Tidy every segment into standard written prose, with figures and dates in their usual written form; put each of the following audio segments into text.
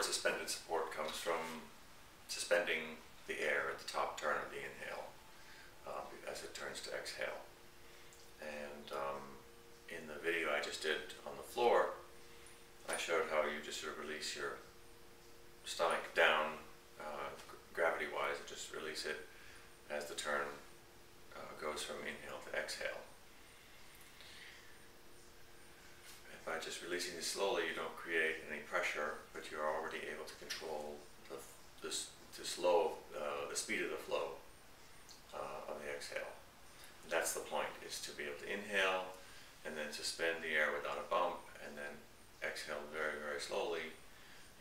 suspended support comes from suspending the air at the top turn of the inhale as it turns to exhale. And in the video I just did on the floor, I showed how you just sort of release your stomach down gravity-wise, and just release it as the turn goes from inhale to exhale. And by just releasing it slowly, you don't create any pressure, but you're already able to control the speed of the flow of the exhale. And that's the point, is to be able to inhale and then suspend the air without a bump, and then exhale very, very slowly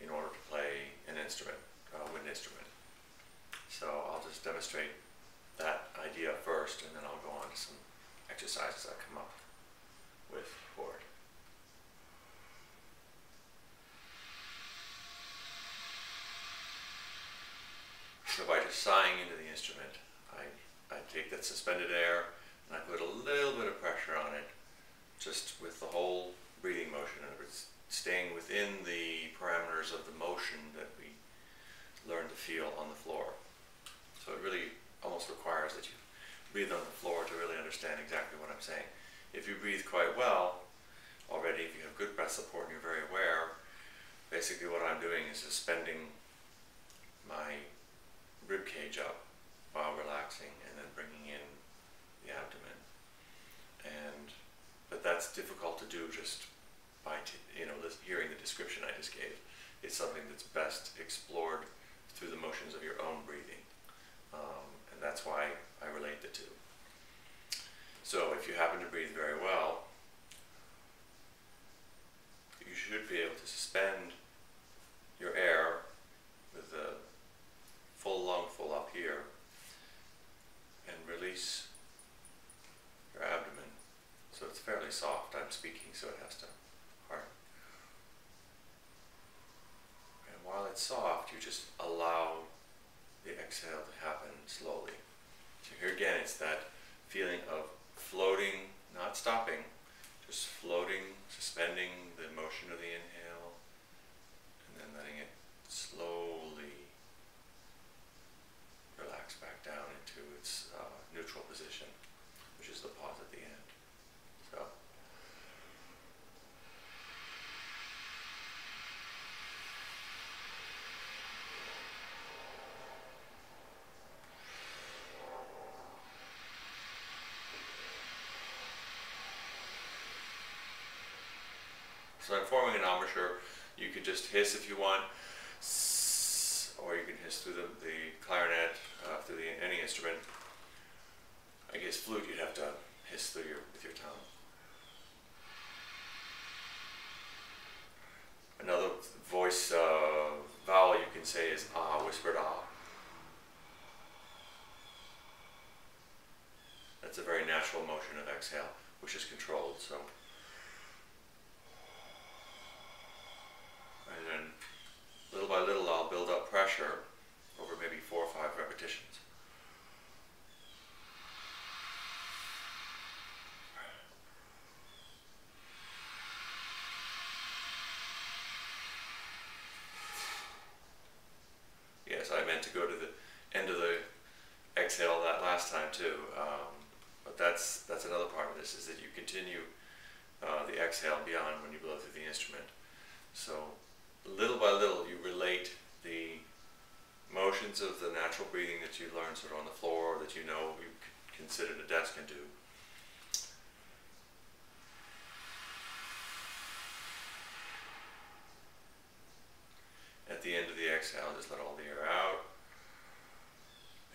in order to play an instrument, a wind instrument. So I'll just demonstrate that idea first, and then I'll go on to some exercises I come up with for it. So by just sighing into the instrument, I take that suspended air and I put a little bit of pressure on it, just with the whole breathing motion, and it's staying within the parameters of the motion that we learn to feel on the floor. So it really almost requires that you breathe on the floor to really understand exactly what I'm saying. If you breathe quite well already, if you have good breath support and you're very aware, basically what I'm doing is suspending my rib cage up while relaxing and then bringing in the abdomen. But that's difficult to do just by hearing the description I just gave. It's something that's best explored through the motions of your own breathing. And that's why I relate the two. So if you happen to breathe very well, you should be able to suspend your air with a full lungful up here and release your abdomen. So it's fairly soft. I'm speaking, so it has to harden. And while it's soft, you just allow the exhale to happen slowly. So here again, it's that feeling of floating, not stopping, just floating, suspending the motion of the inhale, and then letting it slowly relax back down into its neutral position, which is the pause at the end. So. So I'm forming an embouchure. You can just hiss if you want, or you can hiss through the clarinet, through any instrument. I guess flute you'd have to hiss with your tongue. Another voice vowel you can say is ah, whispered ah. That's a very natural motion of exhale, which is controlled. So. And then, little by little, I'll build up pressure over maybe 4 or 5 repetitions. Yes, I meant to go to the end of the exhale that last time too, but that's another part of this, is that you continue the exhale beyond when you blow through the instrument. So little by little you relate the motions of the natural breathing that you learn sort of on the floor, that you know you consider the desk can do. At the end of the exhale, just let all the air out.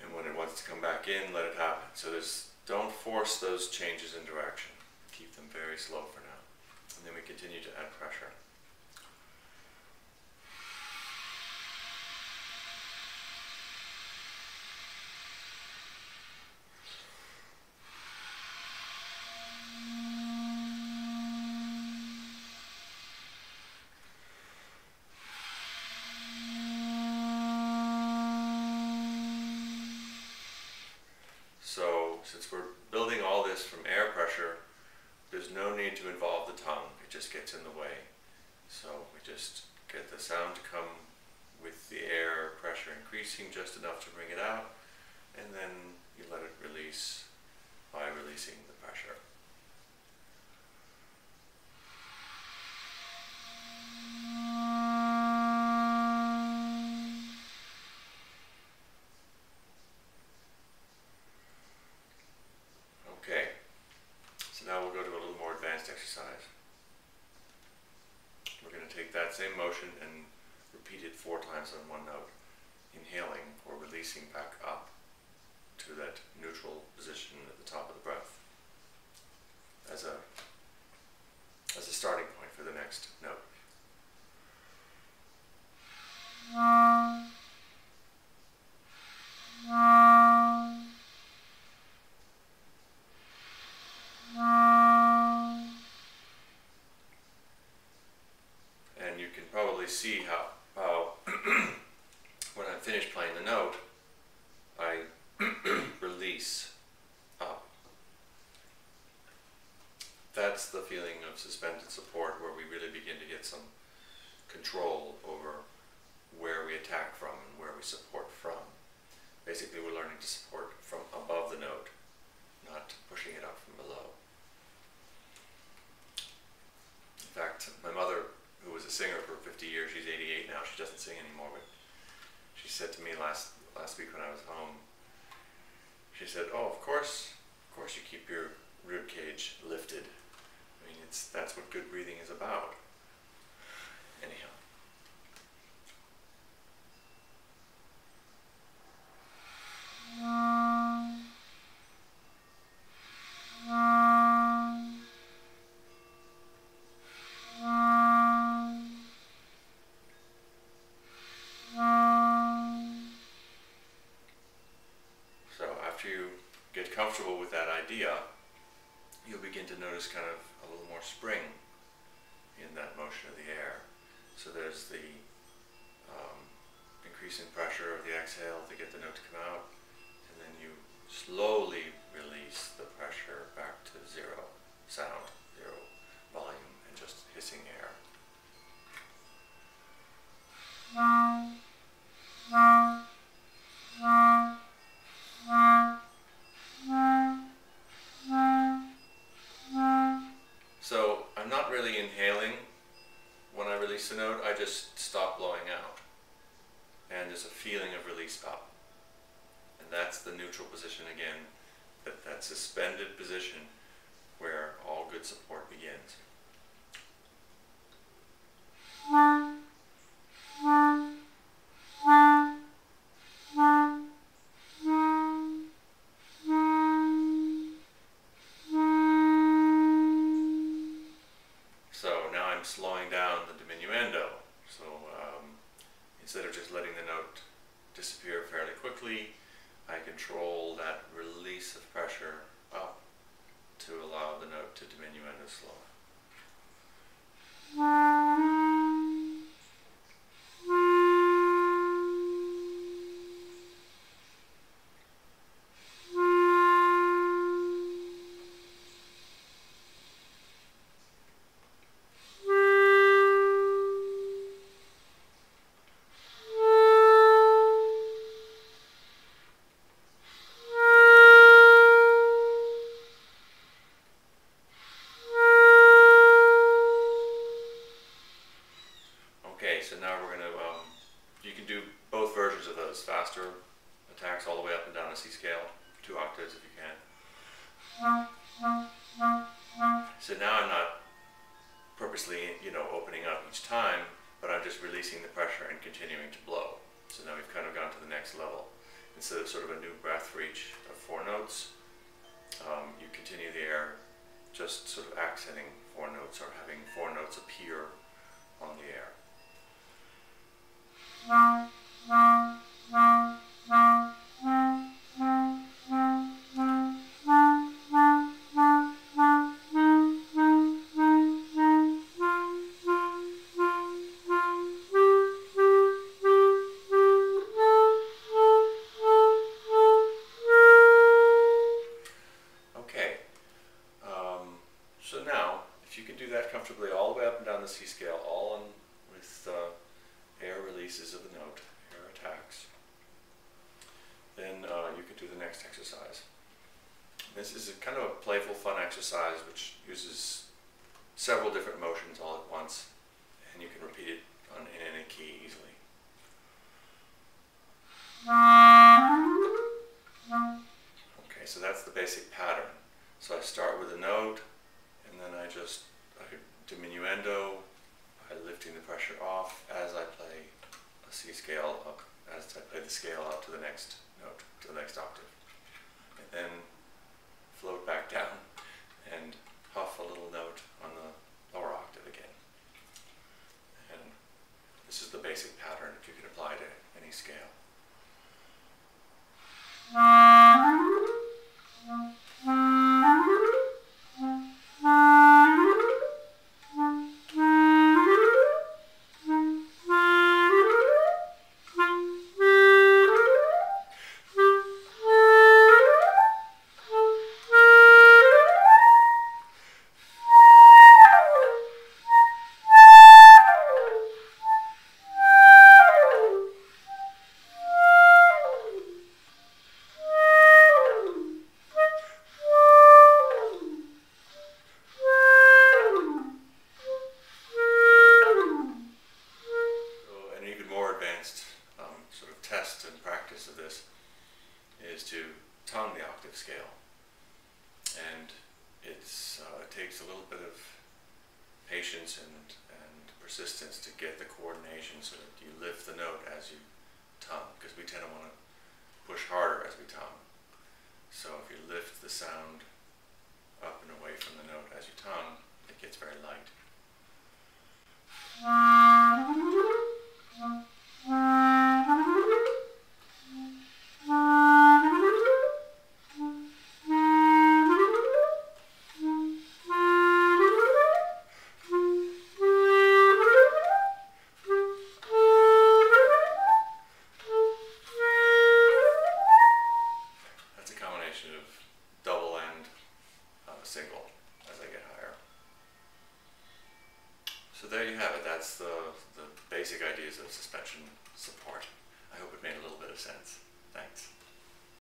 And when it wants to come back in, let it happen. So don't force those changes in direction. Keep them very slow for now. And then we continue to add pressure. So, since we're building all this from air pressure, there's no need to involve the tongue. It just gets in the way. So we just get the sound to come with the air pressure increasing just enough to bring it out, and then you let it release by releasing the pressure. Okay, so now we'll go to a little more advanced exercise. We're going to take that same motion and repeat it 4 times on one note, inhaling or releasing back up to that neutral position at the top of the breath as a starting point for the next note. And you can probably see how when I'm finished playing the note, I release up. That's the feeling of suspended support, where we really begin to get some control over where we attack from and where we support from. Basically, we're learning to support from above the note, not pushing it up from below. In fact, my mother, who was a singer for 50 years, she's 88 now, she doesn't sing anymore, but she said to me last week when I was home, she said, "Oh, of course you keep your rib cage lifted. I mean, that's what good breathing is about." Anyhow. So after you get comfortable with that idea, you'll begin to notice kind of a little more spring in that motion of the air. So there's the increasing pressure of the exhale to get the note to come out, and then you slowly release the pressure back to zero sound, zero volume, and just hissing air. So I'm not really inhaling when I release the note, I just stop blowing out. And there's a feeling of release up. And that's the neutral position again, that suspended position where all good support begins. So now I'm slowing down the diminuendo. So instead of just letting the note disappear fairly quickly, I control that release of pressure up to allow the note to diminuendo slow. Okay, so now we're going to, you can do both versions of those, faster attacks all the way up and down a C scale, 2 octaves if you can. So now I'm not purposely, opening up each time, but I'm just releasing the pressure and continuing to blow. So now we've kind of gone to the next level. Instead of sort of a new breath for each of 4 notes, you continue the air, just sort of accenting 4 notes or having 4 notes appear on the air. Okay, so now, if you can do that comfortably all the way up and down the C scale, all in with air releases of the note, exercise. This is a kind of a playful, fun exercise which uses several different motions all at once, and you can repeat it in any key easily. Okay, so that's the basic pattern. So I start with a note, and then I diminuendo by lifting the pressure off as I play a C scale up, as I play the scale up to the next note, to the next octave. And then float back down and huff a little note on the lower octave again. And this is the basic pattern that you can apply to any scale. Sort of test and practice of this is to tongue the octave scale, and it takes a little bit of patience and persistence to get the coordination so that you lift the note as you tongue, because we tend to want to push harder as we tongue. So if you lift the sound up and away from the note as you tongue, it gets very light. That's a combination of double and single as I get higher. So there you have it. That's the basic ideas of suspension support. I hope it made a little bit of sense. Thanks.